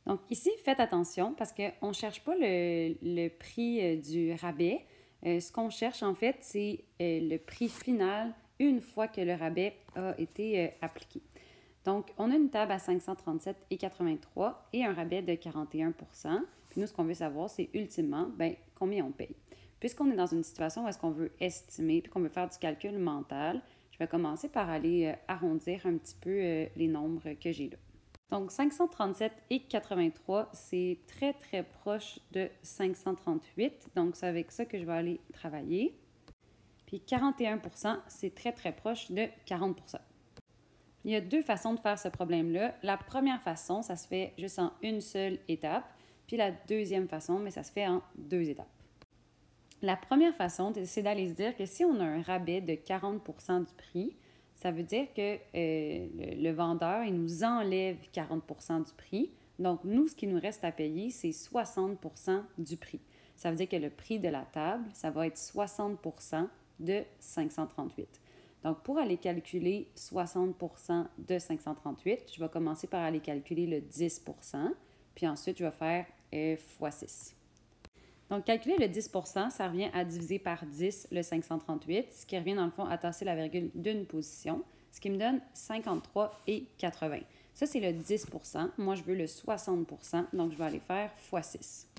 Donc ici, faites attention parce qu'on ne cherche pas le prix du rabais. Ce qu'on cherche en fait, c'est le prix final une fois que le rabais a été appliqué. Donc, on a une table à 537,83 et un rabais de 41 %. Puis nous, ce qu'on veut savoir, c'est ultimement, combien on paye. Puisqu'on est dans une situation où est-ce qu'on veut estimer puis qu'on veut faire du calcul mental, je vais commencer par aller arrondir un petit peu les nombres que j'ai là. Donc, 537,83, c'est très, très proche de 538. Donc, c'est avec ça que je vais aller travailler. Puis 41 %, c'est très, très proche de 40 %. Il y a deux façons de faire ce problème-là. La première façon, ça se fait juste en une seule étape. Puis la deuxième façon, mais ça se fait en deux étapes. La première façon, c'est d'aller se dire que si on a un rabais de 40 % du prix, ça veut dire que le vendeur, il nous enlève 40 % du prix. Donc, nous, ce qui nous reste à payer, c'est 60 % du prix. Ça veut dire que le prix de la table, ça va être 60 % de 538. Donc, pour aller calculer 60 % de 538, je vais commencer par aller calculer le 10 %, puis ensuite, je vais faire x 6. Donc, calculer le 10 %, ça revient à diviser par 10 le 538, ce qui revient dans le fond à tasser la virgule d'une position, ce qui me donne 53,80. Ça, c'est le 10 %. Moi, je veux le 60 %, donc je vais aller faire x 6.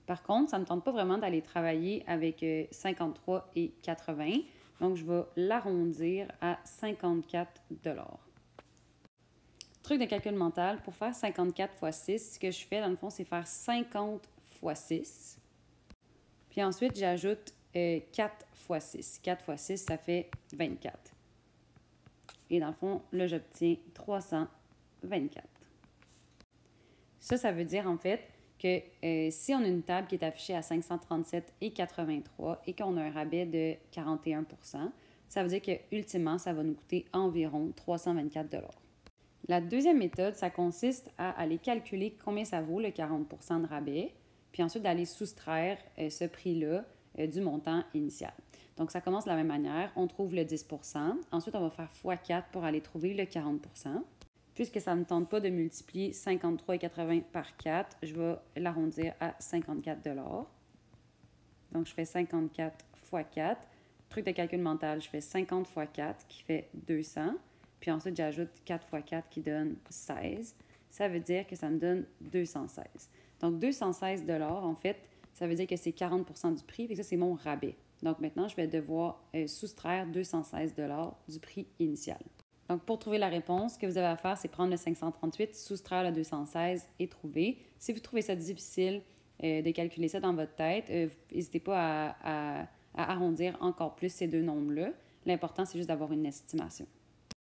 Par contre, ça ne me tente pas vraiment d'aller travailler avec 53,80. Donc, je vais l'arrondir à 54 $. Truc de calcul mental, pour faire 54 x 6, ce que je fais dans le fond, c'est faire 50 x 6. Puis ensuite, j'ajoute 4 x 6. 4 x 6, ça fait 24. Et dans le fond, là, j'obtiens 324. Ça veut dire en fait que si on a une table qui est affichée à 537,83 et qu'on a un rabais de 41 %, ça veut dire que ultimement, ça va nous coûter environ 324 $. La deuxième méthode, ça consiste à aller calculer combien ça vaut le 40 % de rabais, puis ensuite d'aller soustraire ce prix-là du montant initial. Donc, ça commence de la même manière. On trouve le 10 %. Ensuite, on va faire x4 pour aller trouver le 40 %. Puisque ça ne me tente pas de multiplier 53,80 par 4, je vais l'arrondir à 54 $. Donc, je fais 54 x 4. Truc de calcul mental, je fais 50 x 4 qui fait 200. Puis ensuite, j'ajoute 4 x 4 qui donne 16. Ça veut dire que ça me donne 216. Donc, 216 $, en fait, ça veut dire que c'est 40 % du prix, et ça, c'est mon rabais. Donc, maintenant, je vais devoir soustraire 216 $ du prix initial. Donc, pour trouver la réponse, ce que vous avez à faire, c'est prendre le 538, soustraire le 216 et trouver. Si vous trouvez ça difficile de calculer ça dans votre tête, n'hésitez pas à arrondir encore plus ces deux nombres-là. L'important, c'est juste d'avoir une estimation.